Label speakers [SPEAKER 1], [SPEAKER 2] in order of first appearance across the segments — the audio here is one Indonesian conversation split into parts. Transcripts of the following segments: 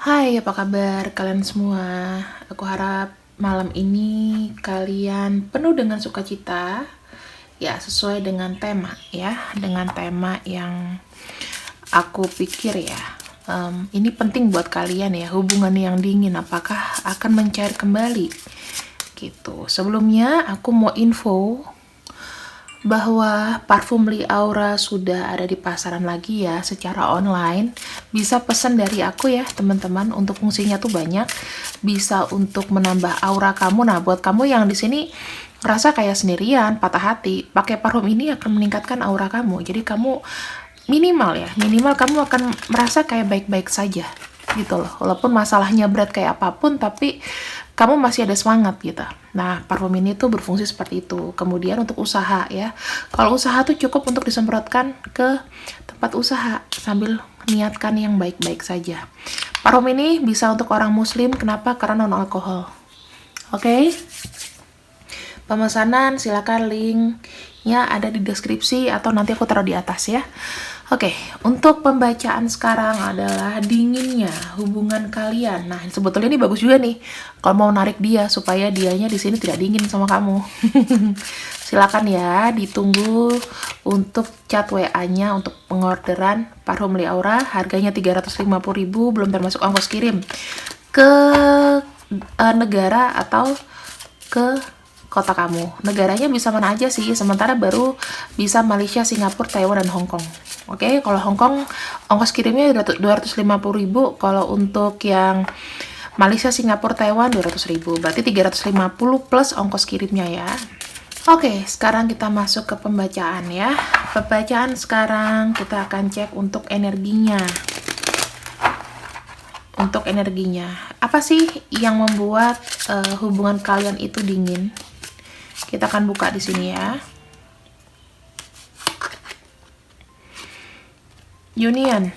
[SPEAKER 1] Hai, apa kabar kalian semua? Aku harap malam ini kalian penuh dengan sukacita. Ya, sesuai dengan tema ya, dengan tema yang aku pikir ya. Ini penting buat kalian ya, hubungan yang dingin apakah akan mencair kembali gitu. Sebelumnya aku mau info bahwa parfum Li Aura sudah ada di pasaran lagi ya secara online. Bisa pesan dari aku ya teman-teman, untuk fungsinya tuh banyak. Bisa untuk menambah aura kamu. Nah, buat kamu yang di sini ngerasa kayak sendirian, patah hati, pakai parfum ini akan meningkatkan aura kamu. Jadi kamu minimal kamu akan merasa kayak baik-baik saja gitu loh. Walaupun masalahnya berat kayak apapun, tapi kamu masih ada semangat gitu. Nah, parfum ini tuh berfungsi seperti itu. Kemudian untuk usaha ya. Kalau usaha tuh cukup untuk disemprotkan ke tempat usaha sambil niatkan yang baik-baik saja. Parfum ini bisa untuk orang muslim, kenapa? Karena non alkohol. Oke? Pemesanan silakan linknya ada di deskripsi atau nanti aku taruh di atas ya. Oke, untuk pembacaan sekarang adalah dinginnya hubungan kalian. Nah, sebetulnya ini bagus juga nih kalau mau narik dia supaya dianya di sini tidak dingin sama kamu. Silakan ya, ditunggu untuk chat WA-nya untuk pengorderan parfum Li Aura. Harganya 350.000 belum termasuk ongkos kirim ke negara atau ke kota kamu. Negaranya bisa mana aja sih, sementara baru bisa Malaysia, Singapura, Taiwan, dan Hong Kong. Oke, kalau Hong Kong ongkos kirimnya 250.000, kalau untuk yang Malaysia, Singapura, Taiwan 200.000, berarti 350 plus ongkos kirimnya ya. Oke, sekarang kita masuk ke pembacaan ya. Pembacaan sekarang kita akan cek untuk energinya. Untuk energinya, apa sih yang membuat hubungan kalian itu dingin? Kita akan buka di sini ya. Union.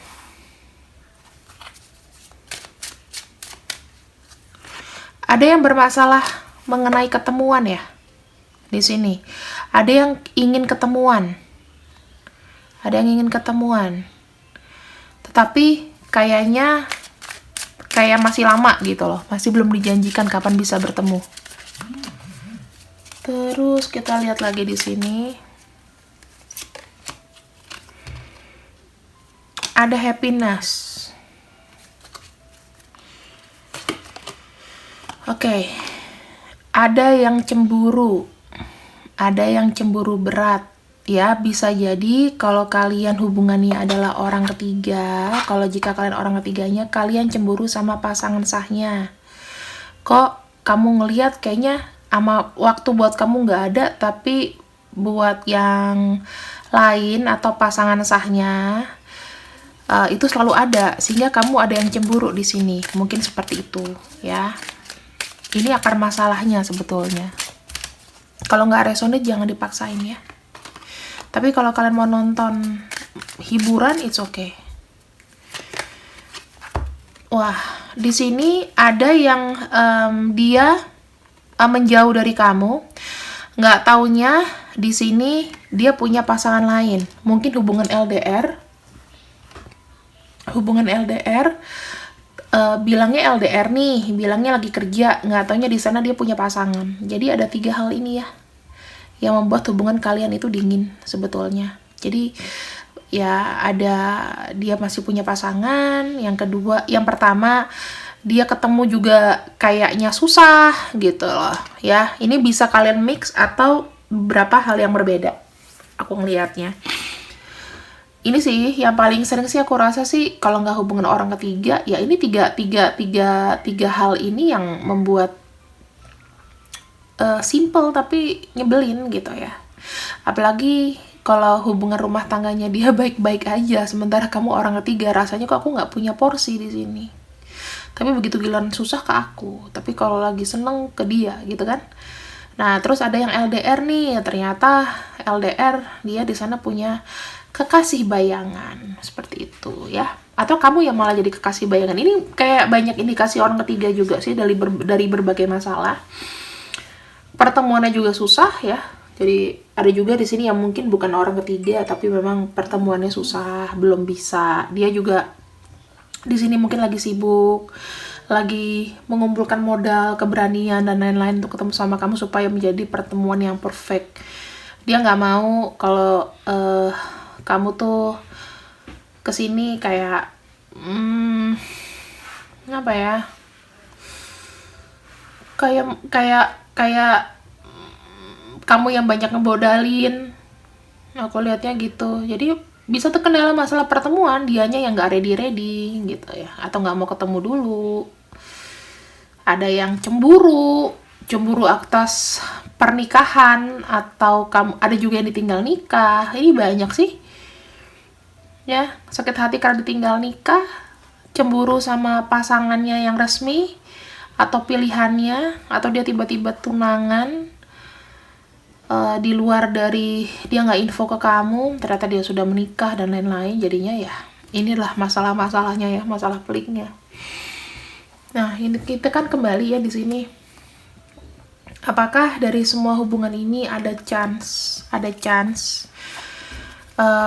[SPEAKER 1] Ada yang bermasalah mengenai ketemuan ya. Di sini. Ada yang ingin ketemuan. Ada yang ingin ketemuan. Tetapi kayaknya kayak masih lama gitu loh. Masih belum dijanjikan kapan bisa bertemu. Terus kita lihat lagi di sini. Ada happiness. Oke. Ada yang cemburu. Ada yang cemburu berat. Ya, bisa jadi kalau kalian hubungannya adalah orang ketiga, kalau jika kalian orang ketiganya, kalian cemburu sama pasangan sahnya. Kok kamu ngelihat kayaknya ama waktu buat kamu nggak ada, tapi buat yang lain atau pasangan sahnya itu selalu ada, sehingga kamu ada yang cemburu di sini. Mungkin seperti itu ya. Ini akar masalahnya sebetulnya. Kalau nggak resonate jangan dipaksain ya. Tapi kalau kalian mau nonton hiburan, it's okay. Wah, di sini ada yang dia menjauh dari kamu. Nggak taunya di sini dia punya pasangan lain. Mungkin hubungan LDR. Hubungan LDR. Bilangnya LDR nih, bilangnya lagi kerja. Nggak taunya di sana dia punya pasangan. Jadi ada 3 hal ini ya yang membuat hubungan kalian itu dingin sebetulnya. Jadi ya ada dia masih punya pasangan, yang kedua, yang pertama dia ketemu juga kayaknya susah gitu loh ya. Ini bisa kalian mix atau beberapa hal yang berbeda aku ngelihatnya. Ini sih yang paling sering sih aku rasa sih kalau nggak hubungan orang ketiga ya, ini tiga hal ini yang membuat simple tapi nyebelin gitu ya. Apalagi kalau hubungan rumah tangganya dia baik-baik aja, sementara kamu orang ketiga, rasanya kok aku nggak punya porsi di sini. Tapi begitu giliran susah ke aku, tapi kalau lagi seneng ke dia gitu kan. Nah, terus ada yang LDR nih, ternyata LDR dia di sana punya kekasih bayangan seperti itu ya. Atau kamu yang malah jadi kekasih bayangan. Ini kayak banyak indikasi orang ketiga juga sih dari berbagai masalah. Pertemuannya juga susah ya. Jadi ada juga di sini yang mungkin bukan orang ketiga tapi memang pertemuannya susah, belum bisa. Dia juga di sini mungkin lagi sibuk, lagi mengumpulkan modal, keberanian dan lain-lain untuk ketemu sama kamu supaya menjadi pertemuan yang perfect. Dia nggak mau kalau kamu tuh kesini kayak apa ya? Kayak kamu yang banyak ngebodalin. Aku lihatnya gitu. Jadi bisa terkendala masalah pertemuan, dianya yang nggak ready gitu ya, atau nggak mau ketemu dulu. Ada yang cemburu atas pernikahan, atau kamu ada juga yang ditinggal nikah. Ini banyak sih ya, sakit hati karena ditinggal nikah, cemburu sama pasangannya yang resmi atau pilihannya, atau dia tiba-tiba tunangan di luar dari dia nggak info ke kamu, ternyata dia sudah menikah dan lain-lain. Jadinya ya inilah masalah-masalahnya ya, masalah peliknya. Nah, ini kita kan kembali ya di sini. Apakah dari semua hubungan ini ada chance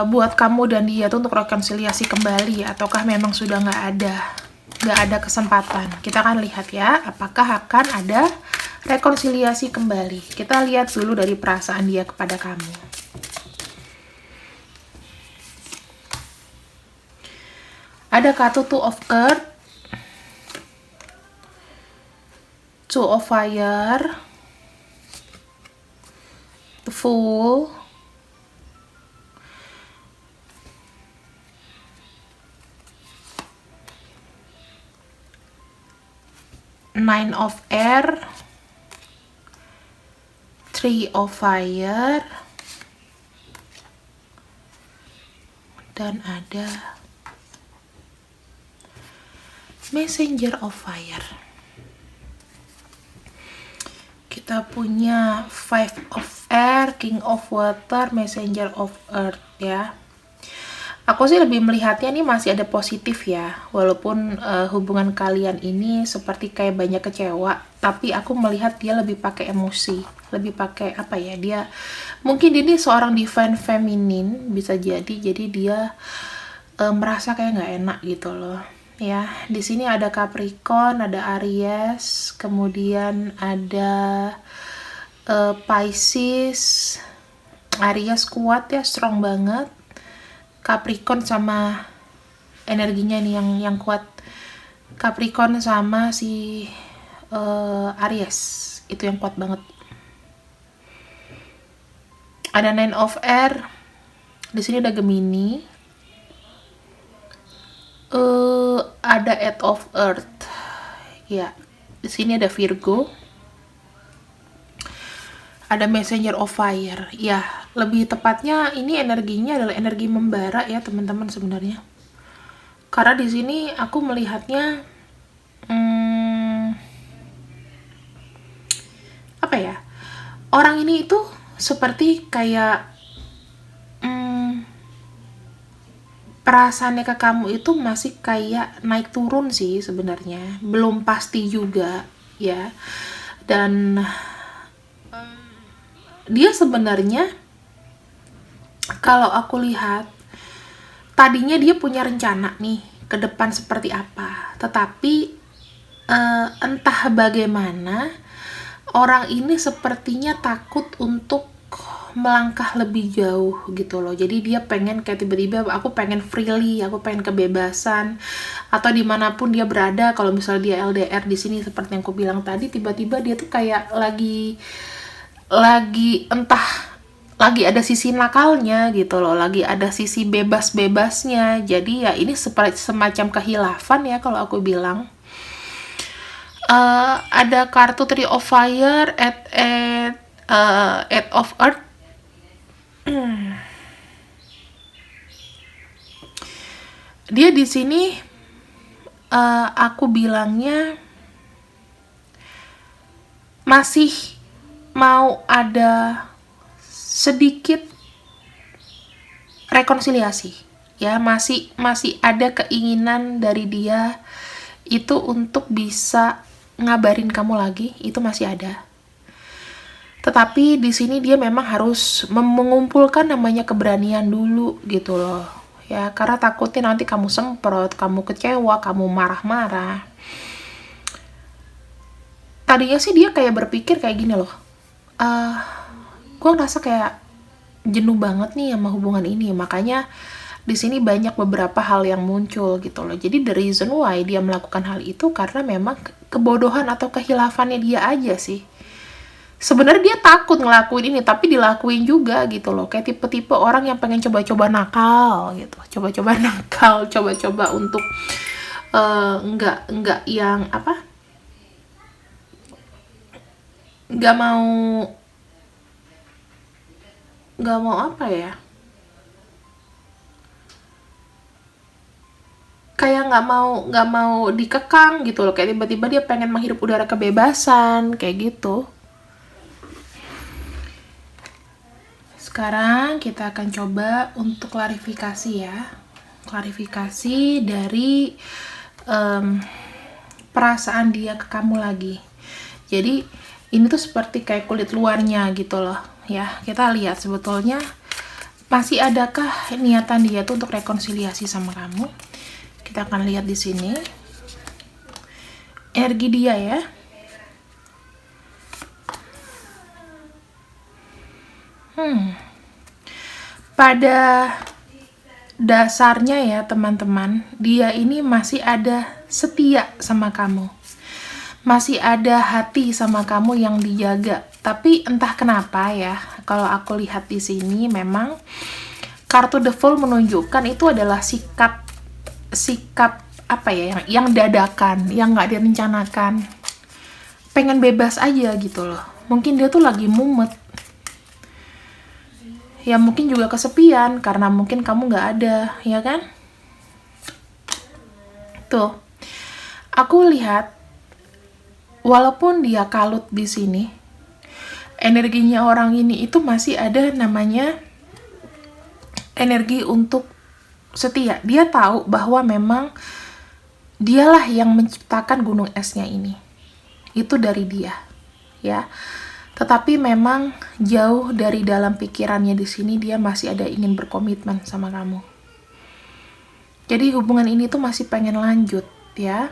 [SPEAKER 1] buat kamu dan dia tuh untuk rekonsiliasi kembali, ataukah memang sudah nggak ada kesempatan? Kita akan lihat ya, apakah akan ada rekonsiliasi kembali. Kita lihat dulu dari perasaan dia kepada kamu. Ada kartu Two of Earth, Two of Fire, The Fool, Nine of Air, Three of Fire, dan ada Messenger of Fire. Kita punya Five of Air, King of Water, Messenger of Earth ya. Aku sih lebih melihatnya ini masih ada positif ya, walaupun hubungan kalian ini seperti kayak banyak kecewa, tapi aku melihat dia lebih pakai emosi, lebih pakai apa ya, dia mungkin ini seorang divine feminine bisa jadi dia merasa kayak nggak enak gitu loh ya. Di sini ada Capricorn, ada Aries, kemudian ada Pisces. Aries kuat ya, strong banget. Capricorn sama energinya nih yang kuat. Capricorn sama si Aries itu yang kuat banget. Ada Nine of Air. Di sini ada Gemini. Ada Eight of Earth. Ya, di sini ada Virgo. Ada Messenger of Fire. Ya, lebih tepatnya ini energinya adalah energi membara ya, teman-teman sebenarnya. Karena di sini aku melihatnya apa ya? Orang ini itu seperti kayak perasaannya ke kamu itu masih kayak naik turun sih sebenarnya. Belum pasti juga ya. Dan dia sebenarnya kalau aku lihat tadinya dia punya rencana nih ke depan seperti apa, tetapi entah bagaimana orang ini sepertinya takut untuk melangkah lebih jauh gitu loh. Jadi dia pengen kayak tiba-tiba aku pengen freely, aku pengen kebebasan, atau dimanapun dia berada. Kalau misalnya dia LDR di sini seperti yang aku bilang tadi, tiba-tiba dia tuh kayak lagi entah lagi ada sisi nakalnya gitu loh, lagi ada sisi bebas-bebasnya. Jadi ya ini semacam kehilafan ya kalau aku bilang. Ada kartu Three of Fire, Eight of Earth. Dia di sini aku bilangnya masih mau ada sedikit rekonsiliasi ya, masih ada keinginan dari dia itu untuk bisa ngabarin kamu lagi, itu masih ada. Tetapi di sini dia memang harus mengumpulkan namanya keberanian dulu gitu loh ya, karena takutnya nanti kamu semprot, kamu kecewa, kamu marah-marah. Tadinya sih dia kayak berpikir kayak gini loh, gue ngerasa kayak jenuh banget nih sama hubungan ini, makanya di sini banyak beberapa hal yang muncul gitu loh. Jadi the reason why dia melakukan hal itu karena memang kebodohan atau kehilafannya dia aja sih. Sebenarnya dia takut ngelakuin ini, tapi dilakuin juga gitu loh. Kayak tipe-tipe orang yang pengen coba-coba nakal gitu, coba-coba nakal, coba-coba untuk nggak yang apa, nggak mau apa ya, kayak nggak mau dikekang gitu loh. Kayak tiba-tiba dia pengen menghirup udara kebebasan kayak gitu. Sekarang kita akan coba untuk klarifikasi ya, klarifikasi dari perasaan dia ke kamu lagi. Jadi ini tuh seperti kayak kulit luarnya gitu loh ya. Kita lihat sebetulnya masih adakah niatan dia tuh untuk rekonsiliasi sama kamu. Kita akan lihat di sini energi dia ya. Pada dasarnya ya teman-teman, dia ini masih ada setia sama kamu. Masih ada hati sama kamu yang dijaga. Tapi entah kenapa ya, kalau aku lihat di sini memang kartu The Fool menunjukkan itu adalah sikap apa ya, yang dadakan, yang nggak direncanakan. Pengen bebas aja gitu loh. Mungkin dia tuh lagi mumet. Ya mungkin juga kesepian karena mungkin kamu nggak ada, ya kan? Tuh, aku lihat walaupun dia kalut di sini, energinya orang ini itu masih ada namanya energi untuk setia. Dia tahu bahwa memang dialah yang menciptakan gunung esnya ini. Itu dari dia, ya. Tetapi memang jauh dari dalam pikirannya di sini dia masih ada ingin berkomitmen sama kamu. Jadi hubungan ini tuh masih pengen lanjut, ya.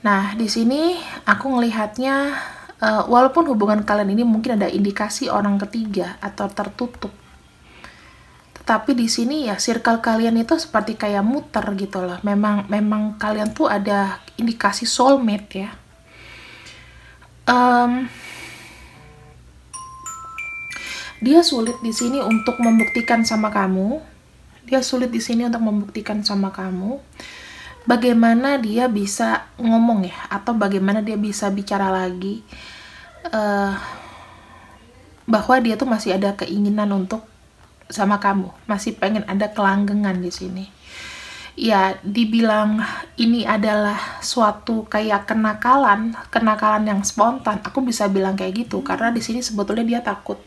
[SPEAKER 1] Nah, di sini aku ngelihatnya walaupun hubungan kalian ini mungkin ada indikasi orang ketiga atau tertutup. Tetapi di sini ya circle kalian itu seperti kayak muter gitu loh. Memang kalian tuh ada indikasi soulmate ya. Dia sulit di sini untuk membuktikan sama kamu. Dia sulit di sini untuk membuktikan sama kamu bagaimana dia bisa ngomong ya, atau bagaimana dia bisa bicara lagi bahwa dia tuh masih ada keinginan untuk sama kamu, masih pengen ada kelanggengan di sini. Ya, dibilang ini adalah suatu kayak kenakalan yang spontan. Aku bisa bilang kayak gitu karena di sini sebetulnya dia takut.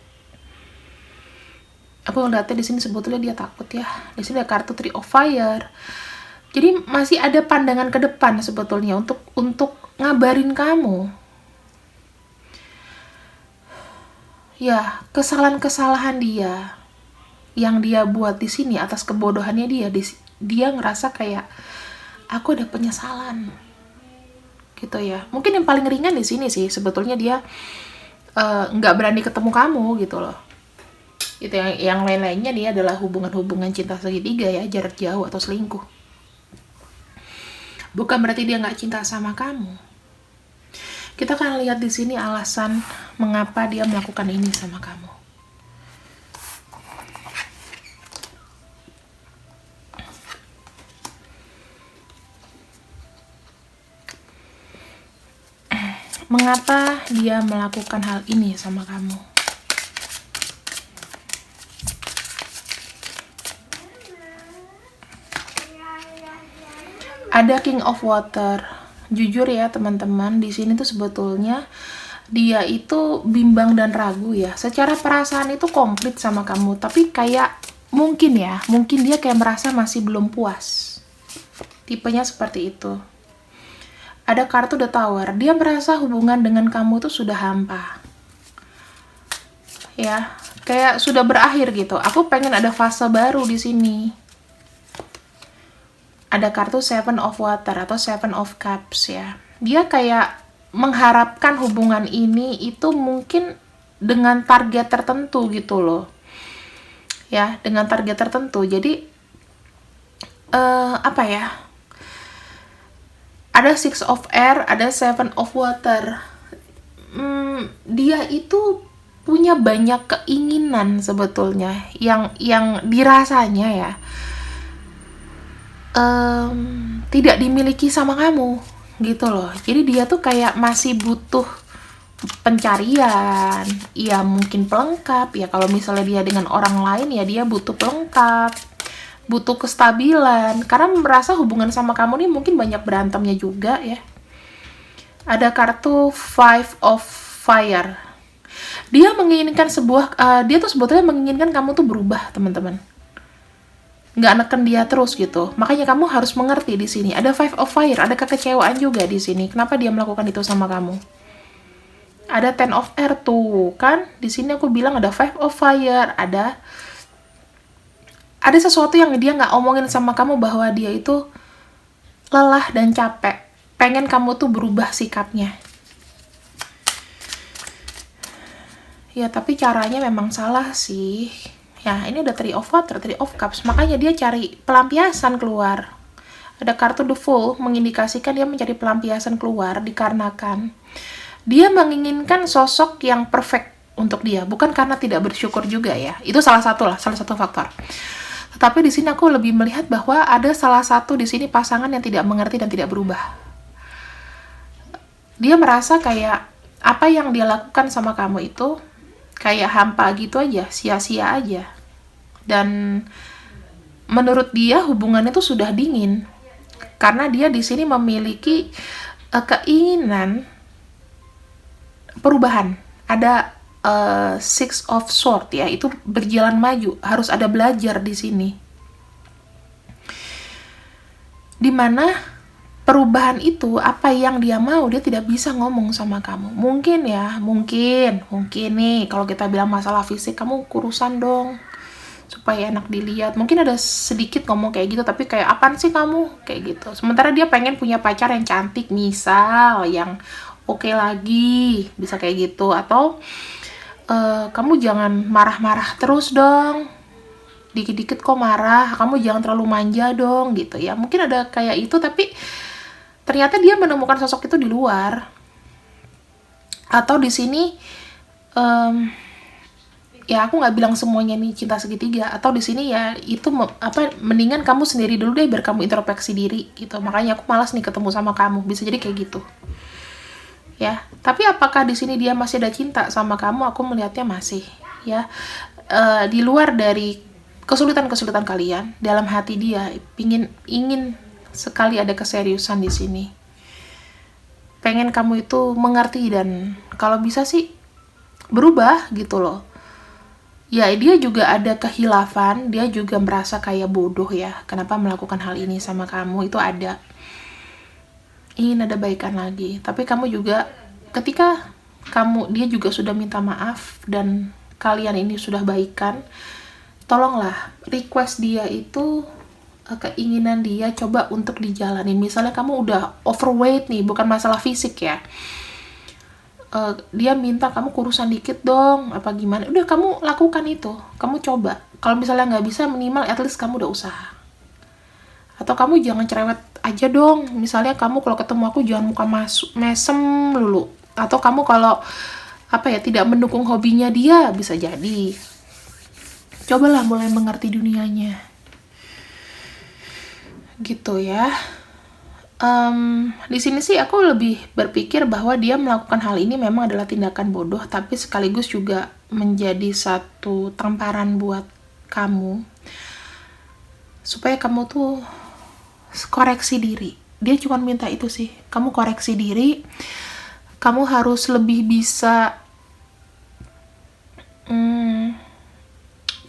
[SPEAKER 1] Aku ngeliatnya di sini sebetulnya dia takut ya. Di sini ada kartu Three of Fire. Jadi masih ada pandangan ke depan sebetulnya untuk ngabarin kamu. Ya, kesalahan-kesalahan dia yang dia buat di sini atas kebodohannya dia ngerasa kayak aku ada penyesalan. Gitu ya. Mungkin yang paling ringan di sini sih sebetulnya dia nggak berani ketemu kamu gitu loh. Itu yang lain-lainnya dia adalah hubungan-hubungan cinta segitiga ya, jarak jauh atau selingkuh. Bukan berarti dia nggak cinta sama kamu. Kita akan lihat di sini alasan mengapa dia melakukan ini sama kamu. Mengapa dia melakukan hal ini sama kamu? Ada King of Water. Jujur ya teman-teman, di sini tuh sebetulnya dia itu bimbang dan ragu ya. Secara perasaan itu komplit sama kamu, tapi kayak mungkin dia kayak merasa masih belum puas. Tipenya seperti itu. Ada kartu The Tower. Dia merasa hubungan dengan kamu tuh sudah hampa. Ya, kayak sudah berakhir gitu. Aku pengen ada fase baru di sini. ada kartu Seven of Water atau Seven of Cups ya. Dia kayak mengharapkan hubungan ini itu mungkin dengan target tertentu gitu loh. Ya, dengan target tertentu. Jadi apa ya? Ada Six of Air, ada Seven of Water. Dia itu punya banyak keinginan sebetulnya yang dirasanya ya tidak dimiliki sama kamu gitu loh. Jadi dia tuh kayak masih butuh pencarian, ya mungkin pelengkap ya. Kalau misalnya dia dengan orang lain ya dia butuh pelengkap, butuh kestabilan, karena merasa hubungan sama kamu nih mungkin banyak berantemnya juga ya. Ada kartu Five of Fire. Dia menginginkan dia tuh sebetulnya menginginkan kamu tuh berubah, teman-teman. Nggak neken dia terus gitu. Makanya kamu harus mengerti di sini. Ada Five of Fire, ada kekecewaan juga di sini. Kenapa dia melakukan itu sama kamu? Ada Ten of Air tuh, kan? Di sini aku bilang ada Five of Fire, ada sesuatu yang dia nggak omongin sama kamu bahwa dia itu lelah dan capek. Pengen kamu tuh berubah sikapnya. Ya, tapi caranya memang salah sih. Ya, ini ada Three of Water, Three of Cups. Makanya dia cari pelampiasan keluar. Ada kartu The Fool, mengindikasikan dia mencari pelampiasan keluar dikarenakan dia menginginkan sosok yang perfect untuk dia. Bukan karena tidak bersyukur juga ya. Itu salah satu faktor. Tetapi di sini aku lebih melihat bahwa ada salah satu di sini pasangan yang tidak mengerti dan tidak berubah. Dia merasa kayak apa yang dia lakukan sama kamu itu kayak hampa gitu aja, sia-sia aja. Dan menurut dia hubungannya itu sudah dingin. Karena dia di sini memiliki keinginan perubahan. Ada Six of Swords ya, itu berjalan maju, harus ada belajar di sini. Dimana perubahan itu, apa yang dia mau, dia tidak bisa ngomong sama kamu. Mungkin nih, kalau kita bilang masalah fisik, kamu kurusan dong, supaya enak dilihat. Mungkin ada sedikit ngomong kayak gitu, tapi kayak, apaan sih kamu? Kayak gitu. Sementara dia pengen punya pacar yang cantik, misal, yang oke lagi, bisa kayak gitu. Atau, kamu jangan marah-marah terus dong, dikit-dikit kok marah, kamu jangan terlalu manja dong, gitu ya. Mungkin ada kayak itu, tapi ternyata dia menemukan sosok itu di luar. Atau di sini ya aku nggak bilang semuanya nih cinta segitiga. Atau di sini ya itu mendingan kamu sendiri dulu deh biar kamu introspeksi diri gitu. Makanya aku malas nih ketemu sama kamu. Bisa jadi kayak gitu. Ya, tapi apakah di sini dia masih ada cinta sama kamu? Aku melihatnya masih, ya. Di luar dari kesulitan-kesulitan kalian, dalam hati dia ingin sekali ada keseriusan di sini. Pengen kamu itu mengerti dan kalau bisa sih berubah gitu loh. Ya, dia juga ada kehilafan, dia juga merasa kayak bodoh ya. Kenapa melakukan hal ini sama kamu? Itu ada. Ingin ada baikan lagi. Tapi kamu juga ketika dia juga sudah minta maaf dan kalian ini sudah baikan, tolonglah request dia itu, keinginan dia coba untuk dijalanin. Misalnya kamu udah overweight nih, bukan masalah fisik ya, dia minta kamu kurusan dikit dong, apa gimana, udah kamu lakukan itu, kamu coba. Kalau misalnya nggak bisa, minimal at least kamu udah usaha. Atau kamu jangan cerewet aja dong, misalnya kamu kalau ketemu aku jangan muka mesem dulu. Atau kamu kalau tidak mendukung hobinya dia, bisa jadi. Cobalah mulai mengerti dunianya. Gitu ya. Di sini sih aku lebih berpikir bahwa dia melakukan hal ini memang adalah tindakan bodoh, tapi sekaligus juga menjadi satu tamparan buat kamu. Supaya kamu tuh koreksi diri. Dia cuma minta itu sih. Kamu koreksi diri. Kamu harus lebih bisa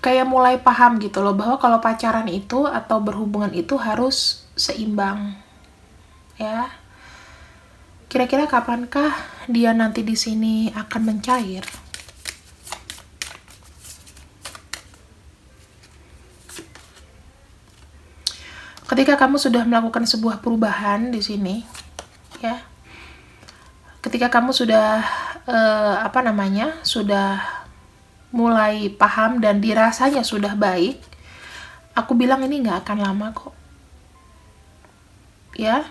[SPEAKER 1] kayak mulai paham gitu loh, bahwa kalau pacaran itu atau berhubungan itu harus seimbang. Ya. Kira-kira kapankah dia nanti di sini akan mencair? Ketika kamu sudah melakukan sebuah perubahan di sini, ya, ketika kamu sudah sudah mulai paham dan dirasanya sudah baik, aku bilang ini nggak akan lama kok, ya.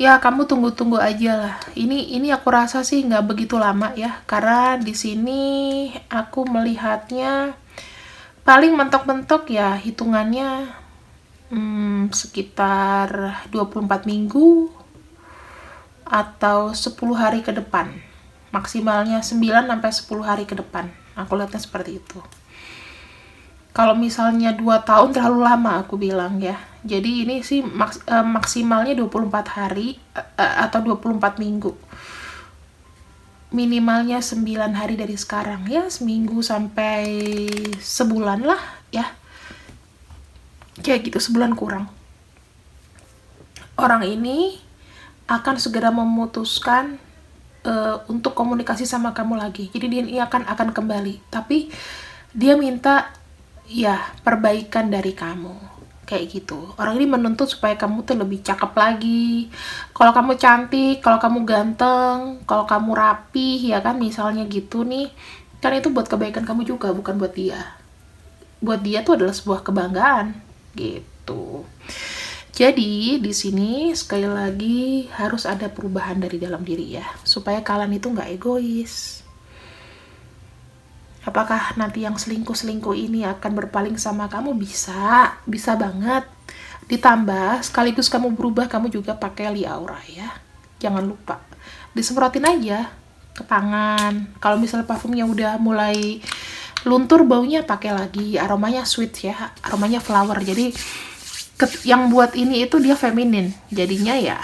[SPEAKER 1] Ya, kamu tunggu-tunggu aja lah. Ini aku rasa sih nggak begitu lama ya, karena di sini aku melihatnya paling mentok-mentok ya hitungannya sekitar 24 minggu atau 10 hari ke depan. Maksimalnya 9 sampai 10 hari ke depan. Aku lihatnya seperti itu. Kalau misalnya 2 tahun terlalu lama aku bilang ya. Jadi ini sih maksimalnya 24 hari atau 24 minggu. Minimalnya 9 hari dari sekarang ya, seminggu sampai sebulan lah ya. Kayak gitu, sebulan kurang. Orang ini akan segera memutuskan untuk komunikasi sama kamu lagi. Jadi dia akan kembali. Tapi dia minta ya perbaikan dari kamu. Kayak gitu. Orang ini menuntut supaya kamu tuh lebih cakep lagi. Kalau kamu cantik, kalau kamu ganteng, kalau kamu rapi, ya kan, misalnya gitu nih. Kan itu buat kebaikan kamu juga, bukan buat dia. Buat dia tuh adalah sebuah kebanggaan, gitu. Jadi di sini sekali lagi harus ada perubahan dari dalam diri ya, supaya kalian itu nggak egois. Apakah nanti yang selingkuh-selingkuh ini akan berpaling sama kamu? Bisa banget. Ditambah, sekaligus kamu berubah, kamu juga pakai Liaura ya. Jangan lupa. Disemprotin aja ke tangan. Kalau misalnya parfumnya udah mulai luntur baunya, pakai lagi. Aromanya sweet ya, aromanya flower. Jadi, yang buat ini itu dia feminin. Jadinya ya,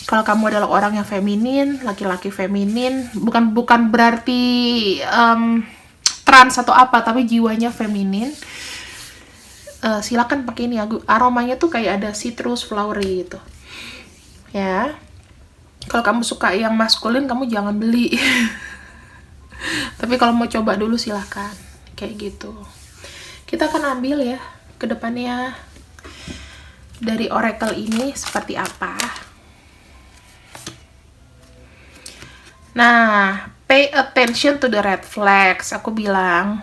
[SPEAKER 1] kalau kamu adalah orang yang feminin, laki-laki feminin, bukan berarti trans atau apa, tapi jiwanya feminin, silakan pakai ini. Aromanya tuh kayak ada citrus flowery gitu ya. Kalau kamu suka yang maskulin, kamu jangan beli. Tapi kalau mau coba dulu silakan, kayak gitu. Kita akan ambil ya ke depannya dari oracle ini seperti apa. Nah, pay attention to the red flags. Aku bilang,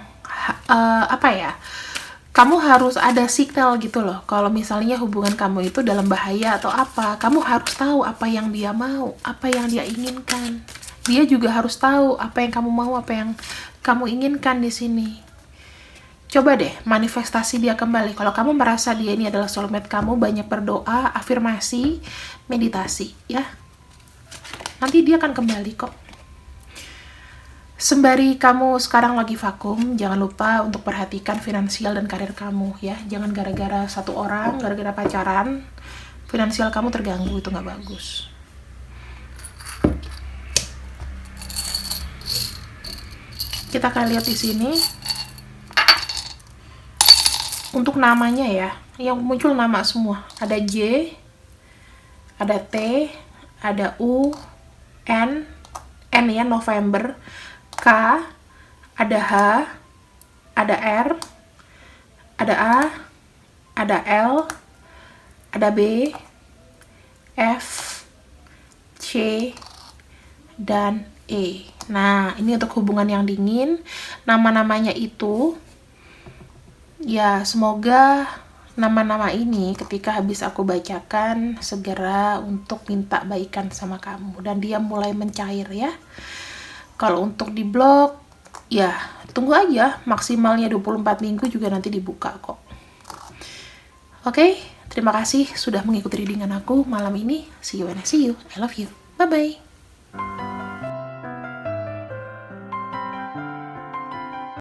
[SPEAKER 1] kamu harus ada signal gitu loh. Kalau misalnya hubungan kamu itu dalam bahaya atau apa, kamu harus tahu apa yang dia mau, apa yang dia inginkan. Dia juga harus tahu apa yang kamu mau, apa yang kamu inginkan di sini. Coba deh manifestasi dia kembali. Kalau kamu merasa dia ini adalah soulmate kamu, banyak berdoa, afirmasi, meditasi ya. Nanti dia akan kembali kok. Sembari kamu sekarang lagi vakum, jangan lupa untuk perhatikan finansial dan karir kamu ya. Jangan gara-gara satu orang, gara-gara pacaran, finansial kamu terganggu, itu nggak bagus. Kita akan lihat di sini. Untuk namanya ya, yang muncul nama semua. Ada J, ada T, ada U, N ya, November, K, ada H, ada R, ada A, ada L, ada B, F, C, dan E. Nah, ini untuk hubungan yang dingin. Nama-namanya itu, ya semoga nama-nama ini ketika habis aku bacakan segera untuk minta baikan sama kamu. Dan dia mulai mencair ya. Kalau untuk di blog, ya tunggu aja, maksimalnya 24 minggu juga nanti dibuka kok. Oke, terima kasih sudah mengikuti readingan aku malam ini. See you when I see you. I love you. Bye-bye.